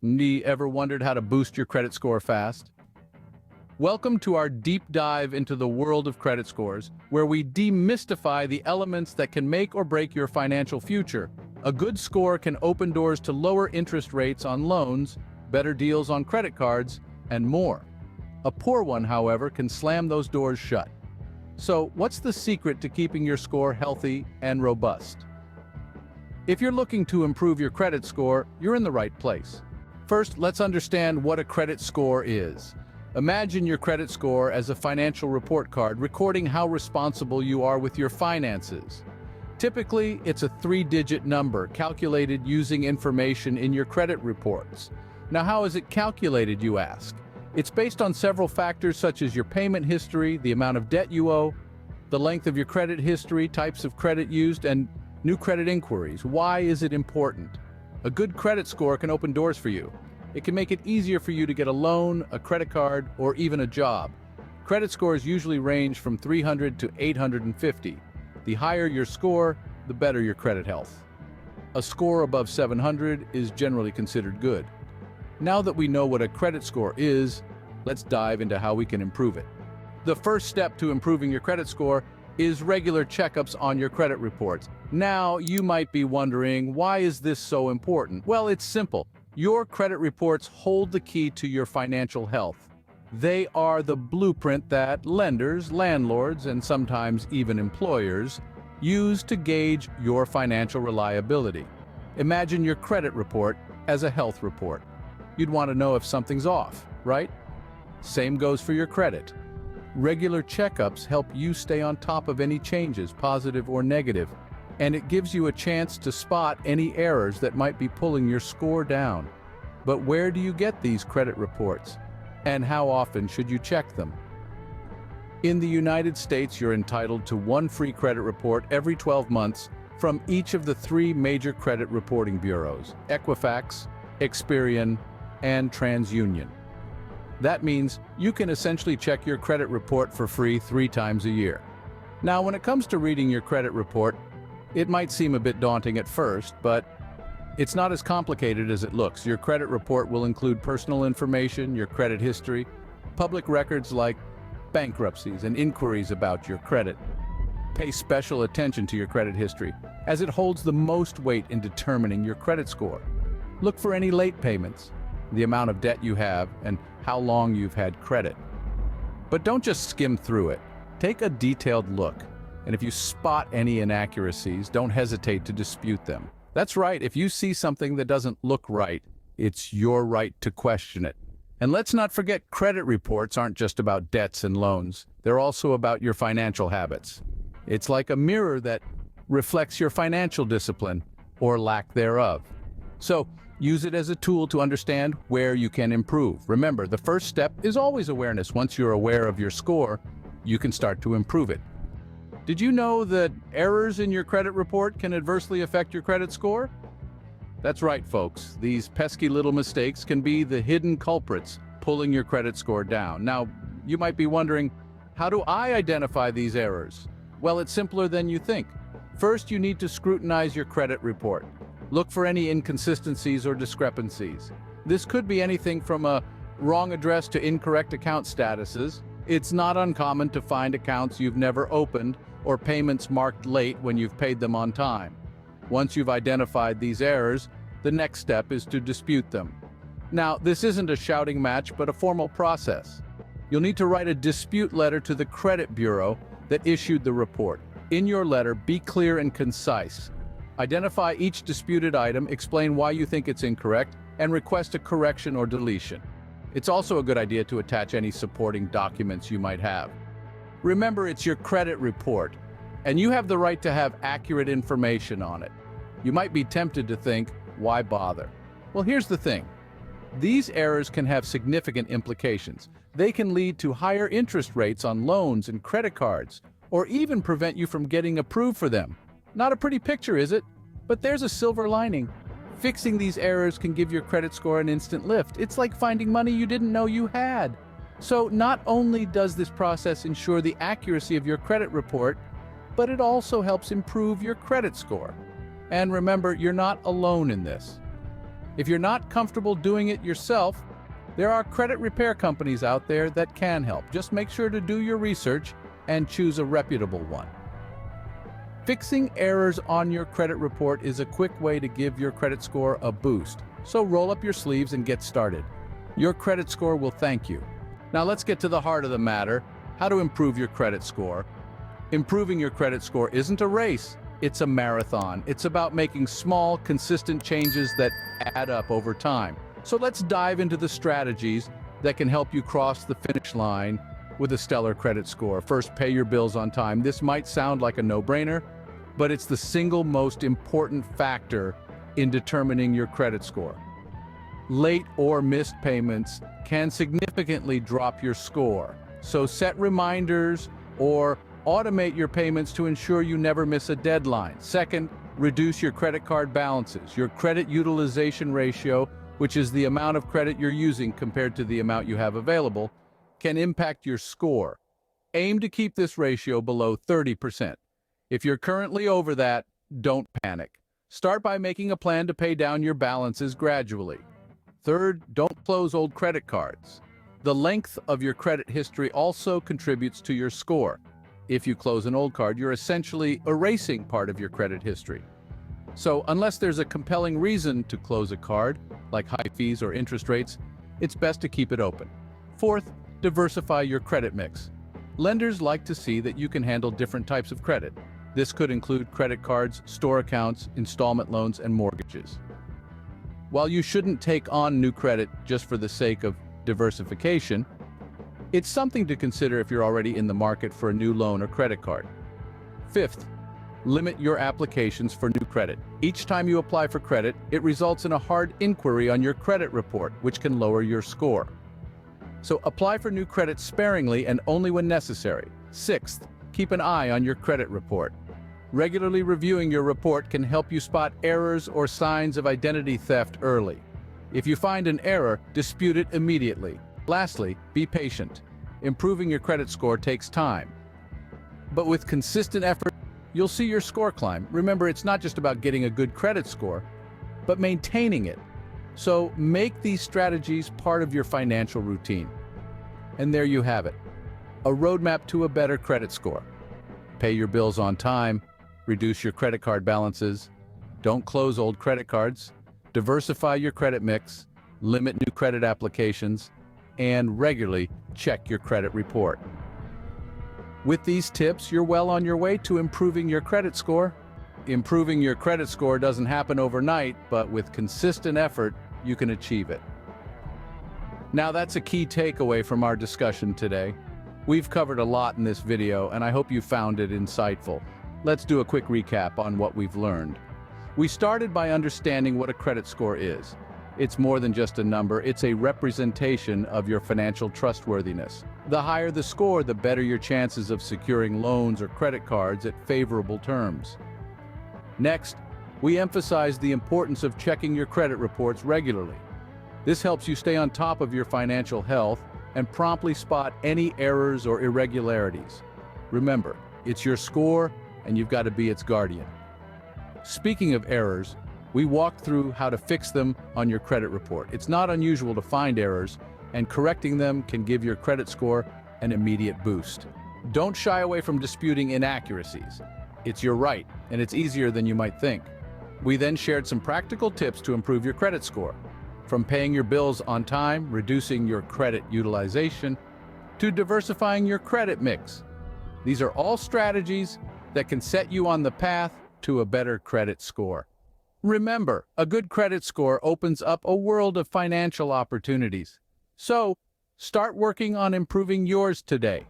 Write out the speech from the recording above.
Ever wondered how to boost your credit score fast? Welcome to our deep dive into the world of credit scores, where we demystify the elements that can make or break your financial future. A good score can open doors to lower interest rates on loans, better deals on credit cards, and more. A poor one, however, can slam those doors shut. So, what's the secret to keeping your score healthy and robust? If you're looking to improve your credit score, you're in the right place. First, let's understand what a credit score is. Imagine your credit score as a financial report card recording how responsible you are with your finances. Typically, it's a 3-digit number calculated using information in your credit reports. Now, how is it calculated, you ask? It's based on several factors such as your payment history, the amount of debt you owe, the length of your credit history, types of credit used, and new credit inquiries. Why is it important? A good credit score can open doors for you. It can make it easier for you to get a loan, a credit card, or even a job. Credit scores usually range from 300 to 850. The higher your score, the better your credit health. A score above 700 is generally considered good. Now that we know what a credit score is, let's dive into how we can improve it. The first step to improving your credit score is regular checkups on your credit reports. Now, you might be wondering, why is this so important? Well, it's simple. Your credit reports hold the key to your financial health. They are the blueprint that lenders, landlords, and sometimes even employers use to gauge your financial reliability. Imagine your credit report as a health report. You'd want to know if something's off, right? Same goes for your credit. Regular checkups help you stay on top of any changes, positive or negative, and it gives you a chance to spot any errors that might be pulling your score down. But where do you get these credit reports? And how often should you check them? In the United States, you're entitled to one free credit report every 12 months from each of the 3 major credit reporting bureaus: Equifax, Experian, and TransUnion. That means you can essentially check your credit report for free 3 times a year. Now, when it comes to reading your credit report, it might seem a bit daunting at first, but it's not as complicated as it looks. Your credit report will include personal information, your credit history, public records like bankruptcies and inquiries about your credit. Pay special attention to your credit history, as it holds the most weight in determining your credit score. Look for any late payments, the amount of debt you have, and how long you've had credit. But don't just skim through it. Take a detailed look, and if you spot any inaccuracies, don't hesitate to dispute them. That's right, if you see something that doesn't look right, it's your right to question it. And let's not forget, credit reports aren't just about debts and loans. They're also about your financial habits. It's like a mirror that reflects your financial discipline, or lack thereof. So, use it as a tool to understand where you can improve. Remember, the first step is always awareness. Once you're aware of your score, you can start to improve it. Did you know that errors in your credit report can adversely affect your credit score? That's right, folks. These pesky little mistakes can be the hidden culprits pulling your credit score down. Now, you might be wondering, how do I identify these errors? Well, it's simpler than you think. First, you need to scrutinize your credit report. Look for any inconsistencies or discrepancies. This could be anything from a wrong address to incorrect account statuses. It's not uncommon to find accounts you've never opened or payments marked late when you've paid them on time. Once you've identified these errors, the next step is to dispute them. Now, this isn't a shouting match, but a formal process. You'll need to write a dispute letter to the credit bureau that issued the report. In your letter, be clear and concise. Identify each disputed item, explain why you think it's incorrect, and request a correction or deletion. It's also a good idea to attach any supporting documents you might have. Remember, it's your credit report, and you have the right to have accurate information on it. You might be tempted to think, why bother? Well, here's the thing. These errors can have significant implications. They can lead to higher interest rates on loans and credit cards, or even prevent you from getting approved for them. Not a pretty picture, is it? But there's a silver lining. Fixing these errors can give your credit score an instant lift. It's like finding money you didn't know you had. So not only does this process ensure the accuracy of your credit report, but it also helps improve your credit score. And remember, you're not alone in this. If you're not comfortable doing it yourself, there are credit repair companies out there that can help. Just make sure to do your research and choose a reputable one. Fixing errors on your credit report is a quick way to give your credit score a boost. So roll up your sleeves and get started. Your credit score will thank you. Now let's get to the heart of the matter, how to improve your credit score. Improving your credit score isn't a race, it's a marathon. It's about making small, consistent changes that add up over time. So let's dive into the strategies that can help you cross the finish line with a stellar credit score. First, pay your bills on time. This might sound like a no-brainer, but it's the single most important factor in determining your credit score. Late or missed payments can significantly drop your score. So set reminders or automate your payments to ensure you never miss a deadline. Second, reduce your credit card balances. Your credit utilization ratio, which is the amount of credit you're using compared to the amount you have available, can impact your score. Aim to keep this ratio below 30%. If you're currently over that, don't panic. Start by making a plan to pay down your balances gradually. Third, don't close old credit cards. The length of your credit history also contributes to your score. If you close an old card, you're essentially erasing part of your credit history. So unless there's a compelling reason to close a card, like high fees or interest rates, it's best to keep it open. Fourth, diversify your credit mix. Lenders like to see that you can handle different types of credit. This could include credit cards, store accounts, installment loans, and mortgages. While you shouldn't take on new credit just for the sake of diversification, it's something to consider if you're already in the market for a new loan or credit card. Fifth, limit your applications for new credit. Each time you apply for credit, it results in a hard inquiry on your credit report, which can lower your score. So apply for new credit sparingly and only when necessary. Sixth, keep an eye on your credit report. Regularly reviewing your report can help you spot errors or signs of identity theft early. If you find an error, dispute it immediately. Lastly, be patient. Improving your credit score takes time. But with consistent effort, you'll see your score climb. Remember, it's not just about getting a good credit score, but maintaining it. So make these strategies part of your financial routine. And there you have it, a roadmap to a better credit score. Pay your bills on time, reduce your credit card balances, don't close old credit cards, diversify your credit mix, limit new credit applications, and regularly check your credit report. With these tips, you're well on your way to improving your credit score. Improving your credit score doesn't happen overnight, but with consistent effort, you can achieve it. Now that's a key takeaway from our discussion today. We've covered a lot in this video, and I hope you found it insightful. Let's do a quick recap on what we've learned. We started by understanding what a credit score is. It's more than just a number, it's a representation of your financial trustworthiness. The higher the score, the better your chances of securing loans or credit cards at favorable terms. Next, we emphasized the importance of checking your credit reports regularly. This helps you stay on top of your financial health and promptly spot any errors or irregularities. Remember, it's your score, and you've got to be its guardian. Speaking of errors, we walked through how to fix them on your credit report. It's not unusual to find errors, and correcting them can give your credit score an immediate boost. Don't shy away from disputing inaccuracies. It's your right, and it's easier than you might think. We then shared some practical tips to improve your credit score, from paying your bills on time, reducing your credit utilization, to diversifying your credit mix. These are all strategies that can set you on the path to a better credit score. Remember, a good credit score opens up a world of financial opportunities. So, start working on improving yours today.